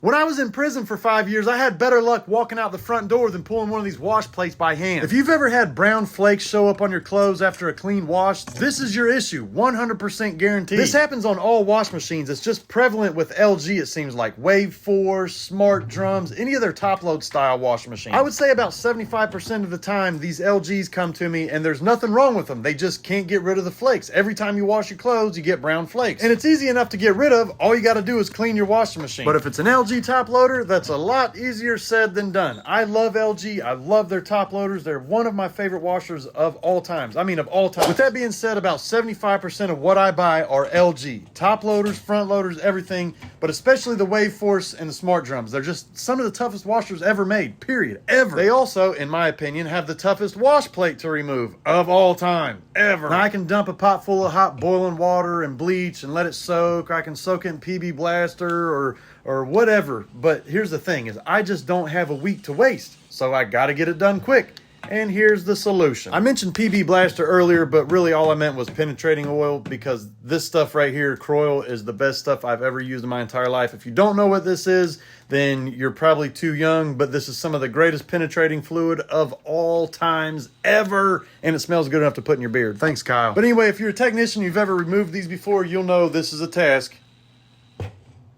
When I was in prison for 5 years, I had better luck walking out the front door than pulling one of these wash plates by hand. If you've ever had brown flakes show up on your clothes after a clean wash, this is your issue, 100% guaranteed. This happens on all wash machines. It's just prevalent with LG, it seems like. Wave 4, Smart Drums, any of their top-load style wash machines. I would say about 75% of the time, these LGs come to me and there's nothing wrong with them. They just can't get rid of the flakes. Every time you wash your clothes, you get brown flakes. And it's easy enough to get rid of. All you gotta do is clean your washing machine. But if it's an LG top loader, that's a lot easier said than done. I love LG. I love their top loaders. They're one of my favorite washers of all times. I mean, of all time. With that being said, about 75% of what I buy are LG. Top loaders, front loaders, everything, but especially the Wave Force and the Smart Drums. They're just some of the toughest washers ever made, period, ever. They also, in my opinion, have the toughest wash plate to remove of all time, ever. Now, I can dump a pot full of hot boiling water and bleach and let it soak. I can soak it in PB Blaster or whatever. But here's the thing is I just don't have a week to waste. So I got to get it done quick. And here's the solution. I mentioned PB Blaster earlier, but really all I meant was penetrating oil because this stuff right here, Croil, is the best stuff I've ever used in my entire life. If you don't know what this is, then you're probably too young, but this is some of the greatest penetrating fluid of all times ever, and it smells good enough to put in your beard. Thanks, Kyle. But anyway, if you're a technician, you've ever removed these before, you'll know this is a task.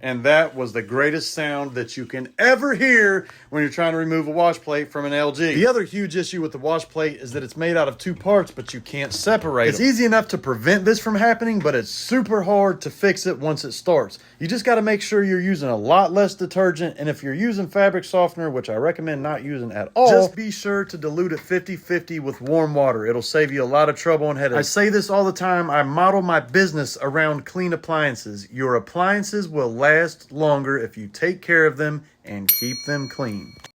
And that was the greatest sound that you can ever hear when you're trying to remove a wash plate from an LG. The other huge issue with the wash plate is that it's made out of two parts, but you can't separate them. It's easy enough to prevent this from happening, but it's super hard to fix it once it starts. You just got to make sure you're using a lot less detergent, and if you're using fabric softener, which I recommend not using at all, just be sure to dilute it 50-50 with warm water. It'll save you a lot of trouble and headaches. I say this all the time. I model my business around clean appliances. Your appliances will last longer if you take care of them and keep them clean.